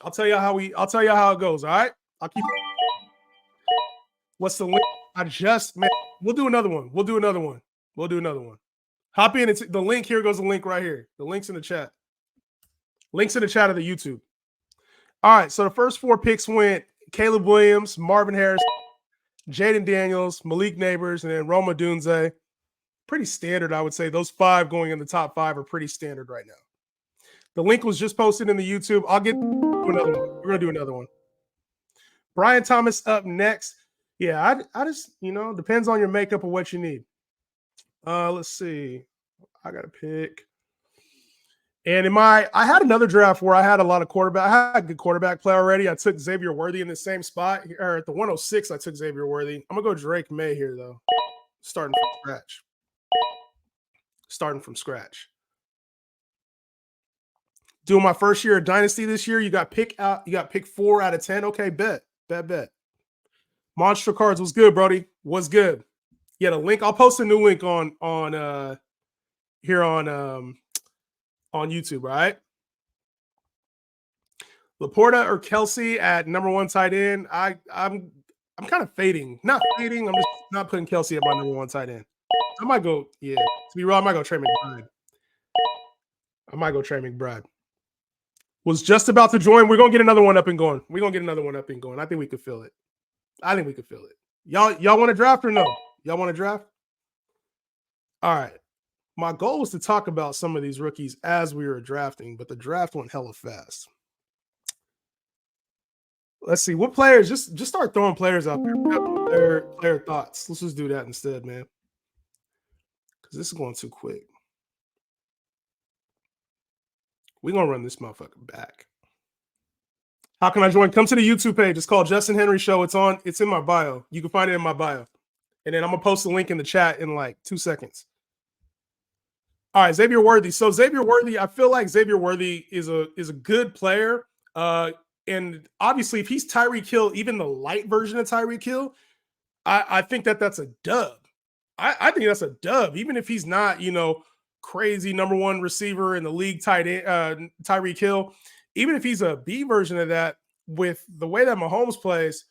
I'll tell you how it goes. All right. I'll keep. What's the link? We'll do another one. We'll do another one. Hop in. It's the link. Here goes the link right here. The link's in the chat. Links in the chat of the YouTube. All right. So the first 4 picks went Caleb Williams, Marvin Harris, Jaden Daniels, Malik Neighbors, and then Roma Dunze. Pretty standard, I would say. Those 5 going in the top 5 are pretty standard right now. The link was just posted in the YouTube. I'll get another one. We're going to do another one. Brian Thomas up next. Yeah, I just, depends on your makeup of what you need. Let's see. I got to pick. And I had another draft where I had a lot of quarterback. I had a good quarterback play already. I took Xavier Worthy in the same spot. Or at the 106, I took Xavier Worthy. I'm going to go Drake May here, though. Starting from scratch. Doing my first year of Dynasty this year. You got pick 4 out of 10. Okay, bet. Monster Cards was good, Brody. Was good. Yeah, the link. I'll post a new link on here on YouTube, right? Laporta or Kelsey at number 1 tight end. I'm kind of fading. Not fading. I'm just not putting Kelsey at my number 1 tight end. I might go, to be real, I might go Trey McBride. Was just about to join. We're gonna get another one up and going. I think we could feel it. Y'all want to draft or no? Y'all want to draft? All right. My goal was to talk about some of these rookies as we were drafting, but the draft went hella fast. Let's see what players. Just start throwing players out there. Player thoughts. Let's just do that instead, man. Because this is going too quick. We're gonna run this motherfucker back. How can I join? Come to the YouTube page. It's called Justin Henry Show. It's in my bio. You can find it in my bio. And then I'm gonna post the link in the chat in like 2 seconds. All right, Xavier Worthy. So Xavier Worthy, I feel like Xavier Worthy is a good player. And obviously, if he's Tyreek Hill, even the light version of Tyreek Hill, I think that's a dub. I think that's a dub. Even if he's not, crazy number 1 receiver in the league, Tyreek Hill. Even if he's a B version of that, with the way that Mahomes plays,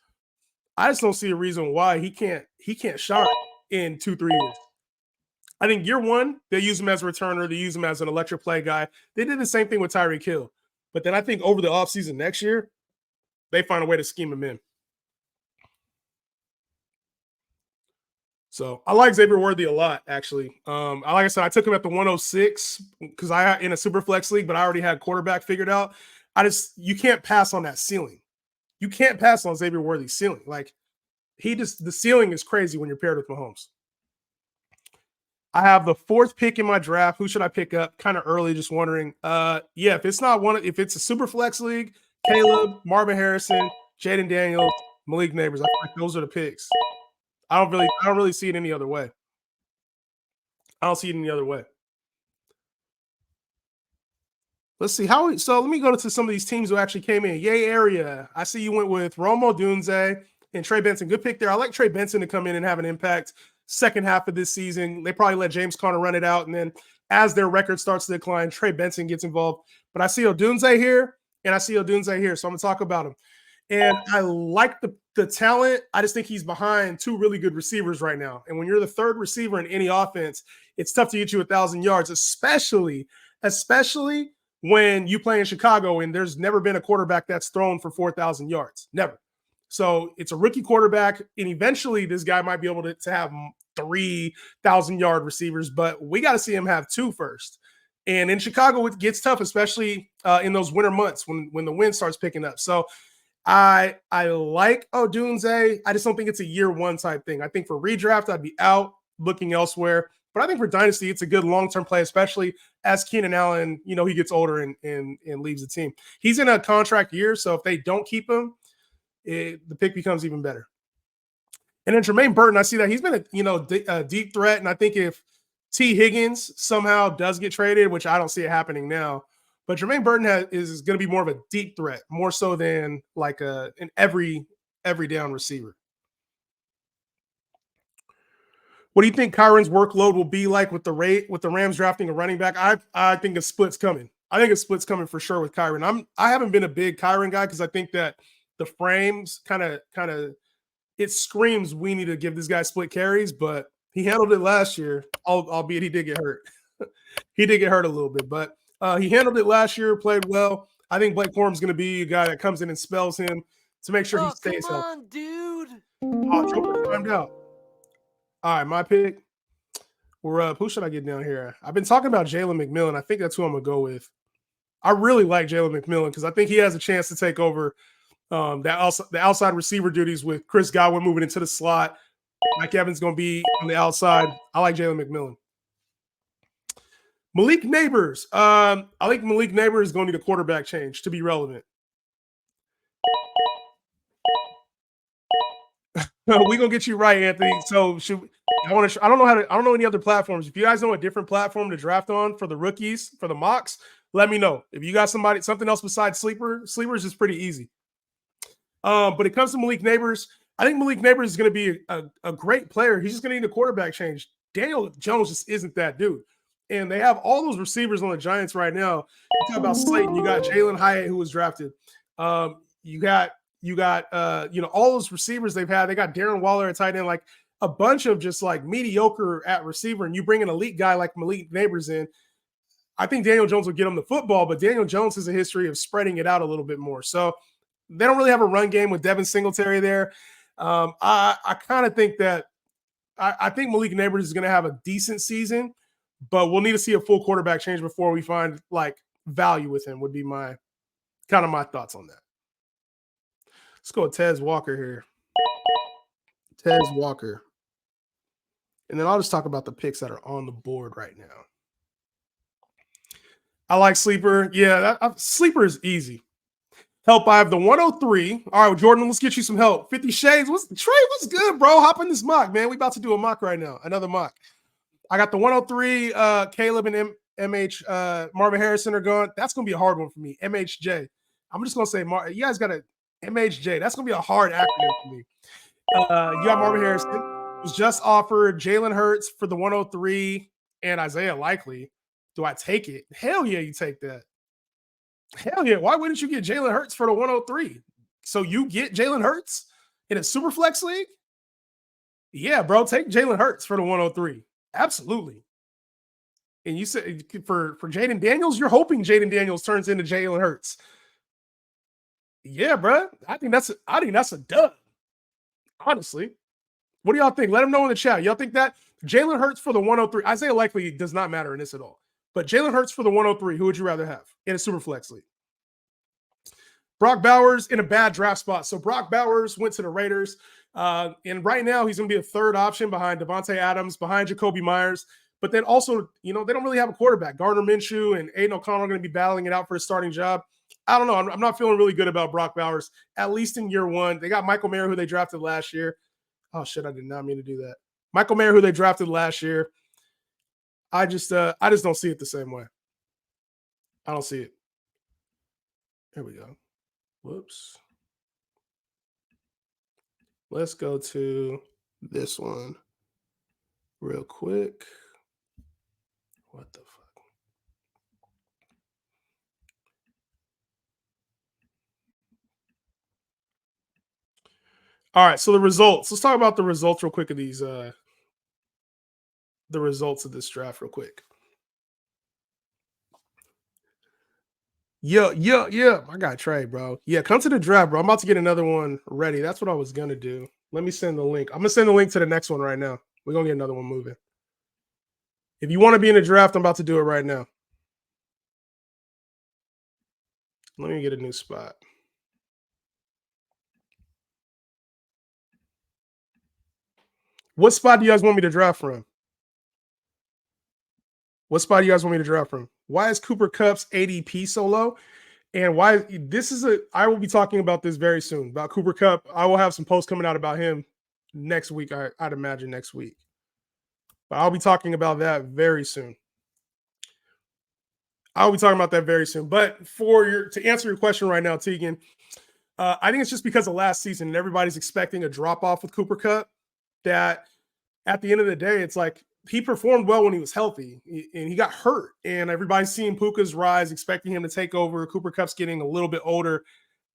I just don't see a reason why he can't shine in 2-3 years. I think year 1, they use him as a returner. They use him as an electric play guy. They did the same thing with Tyreek Hill. But then I think over the offseason next year, they find a way to scheme him in. So I like Xavier Worthy a lot, actually. Like I said, I took him at the 106 because I in a super flex league, but I already had quarterback figured out. You can't pass on that ceiling. You can't pass on Xavier Worthy's ceiling. Like the ceiling is crazy when you're paired with Mahomes. I have the 4th pick in my draft. Who should I pick up? Kind of early, just wondering. If it's a super flex league, Caleb, Marvin Harrison, Jaden Daniels, Malik Neighbors. I feel like those are the picks. I don't really see it any other way. Let's see so let me go to some of these teams who actually came in. Yay area. I see you went with Roma Dunze and Trey Benson. Good pick there. I like Trey Benson to come in and have an impact second half of this season. They probably let James Conner run it out, and then as their record starts to decline, Trey Benson gets involved. But I see Odunze here, and I see Odunze here, so I'm going to talk about him. And I like the talent. I just think he's behind 2 really good receivers right now. And when you're the 3rd receiver in any offense, it's tough to get you 1,000 yards, especially when you play in Chicago and there's never been a quarterback that's thrown for 4,000 yards. Never. So it's a rookie quarterback, and eventually this guy might be able to have 3,000-yard receivers, but we got to see him have 2 first. And in Chicago, it gets tough, especially in those winter months when the wind starts picking up. So I like Odunze. I just don't think it's a year 1 type thing. I think for redraft, I'd be out looking elsewhere. But I think for Dynasty, it's a good long-term play, especially as Keenan Allen, he gets older and leaves the team. He's in a contract year, so if they don't keep him, the pick becomes even better. And then Jermaine Burton, I see that he's been a deep threat, and I think if T. Higgins somehow does get traded, which I don't see it happening now, but Jermaine Burton is going to be more of a deep threat, more so than like an every down receiver. What do you think Kyron's workload will be like with the Rams drafting a running back? I think a split's coming. I think a split's coming for sure with Kyron. I haven't been a big Kyron guy because I think that the frames kind of it screams we need to give this guy split carries, but he handled it last year, albeit he did get hurt. He did get hurt a little bit, but he handled it last year, played well. I think Blake Corum's going to be a guy that comes in and spells him to make sure he stays healthy. Come on, dude. Oh, Joker timed out. All right, my pick. We're up. Who should I get down here? I've been talking about Jalen McMillan. I think that's who I'm going to go with. I really like Jalen McMillan because I think he has a chance to take over the outside receiver duties with Chris Godwin moving into the slot. Mike Evans going to be on the outside. I like Jalen McMillan. Malik Neighbors. I think Malik Neighbors is going to need a quarterback change to be relevant. We're gonna get you right, Anthony. So I don't know any other platforms. If you guys know a different platform to draft on for the rookies, for the mocks, let me know. If you got something else besides Sleepers is pretty easy. But it comes to Malik Neighbors. I think Malik Neighbors is going to be a great player. He's just going to need a quarterback change. Daniel Jones just isn't that dude. And they have all those receivers on the Giants right now. You talk about Slayton. You got Jalen Hyatt, who was drafted. You got all those receivers they've had. They got Darren Waller at tight end, like a bunch of just like mediocre at receiver. And you bring an elite guy like Malik Neighbors in. I think Daniel Jones will get him the football, but Daniel Jones has a history of spreading it out a little bit more. So they don't really have a run game with Devin Singletary there. I kind of think that I think Malik Neighbors is going to have a decent season, but we'll need to see a full quarterback change before we find like value with him would be my thoughts on that. Let's go with Tez Walker here. Tez Walker. And then I'll just talk about the picks that are on the board right now. I like Sleeper. Yeah, Sleeper is easy. Help, I have the 103. All right, Jordan, let's get you some help. 50 Shades. Trey, what's good, bro? Hop in this mock, man. We about to do a mock right now. Another mock. I got the 103. Caleb and MH Marvin Harrison are gone. That's going to be a hard one for me. MHJ. I'm just going to say, you guys got a MHJ. That's going to be a hard acronym for me. You got Marvin Harrison. Was just offered Jalen Hurts for the 103 and Isaiah Likely. Do I take it? Hell yeah, you take that. Hell yeah. Why wouldn't you get Jalen Hurts for the 103? So you get Jalen Hurts in a super flex league? Yeah, bro. Take Jalen Hurts for the 103. Absolutely. And you said for Jaden Daniels, you're hoping Jaden Daniels turns into Jalen Hurts. Yeah, bro. I think that's a dub. Honestly. What do y'all think? Let them know in the chat. Y'all think that Jalen Hurts for the 103? Isaiah Likely does not matter in this at all. But Jalen Hurts for the 103, who would you rather have in a super flex league? Brock Bowers in a bad draft spot. So Brock Bowers went to the Raiders. And right now he's going to be a third option behind Devontae Adams, behind Jacoby Myers. But then also, they don't really have a quarterback. Gardner Minshew and Aiden O'Connell are going to be battling it out for a starting job. I don't know. I'm not feeling really good about Brock Bowers, at least in year one. They got Michael Mayer, who they drafted last year. Oh, shit, I did not mean to do that. Michael Mayer, who they drafted last year. I just don't see it the same way. I don't see it. Here we go. Whoops. Let's go to this one real quick. What the fuck? All right, so the results. Let's talk about the results real quick of these the results of this draft real quick. Yeah. I got Trey, bro. Yeah, come to the draft, bro. I'm about to get another one ready. That's what I was going to do. Let me send the link. I'm going to send the link to the next one right now. We're going to get another one moving. If you want to be in the draft, I'm about to do it right now. Let me get a new spot. What spot do you guys want me to draft from? What spot do you guys want me to draft from? Why is Cooper Kupp's ADP so low? And why I will be talking about this very soon about Cooper Kupp. I will have some posts coming out about him next week. I'd imagine next week, but I'll be talking about that very soon. But to answer your question right now, Tegan, I think it's just because of last season and everybody's expecting a drop off with Cooper Kupp that at the end of the day, it's like he performed well when he was healthy, and he got hurt. And everybody's seeing Puka's rise, expecting him to take over. Cooper Kupp's getting a little bit older.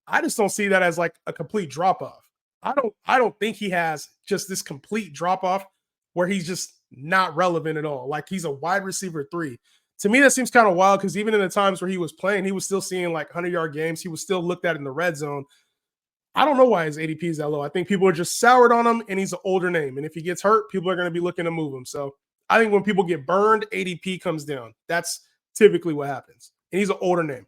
I just don't see that as like a complete drop off. I don't think he has just this complete drop off where he's just not relevant at all. Like he's a wide receiver 3. To me, that seems kind of wild because even in the times where he was playing, he was still seeing like 100-yard games. He was still looked at in the red zone. I don't know why his ADP is that low. I think people are just soured on him, and he's an older name. And if he gets hurt, people are going to be looking to move him. So I think when people get burned, ADP comes down. That's typically what happens. And he's an older name.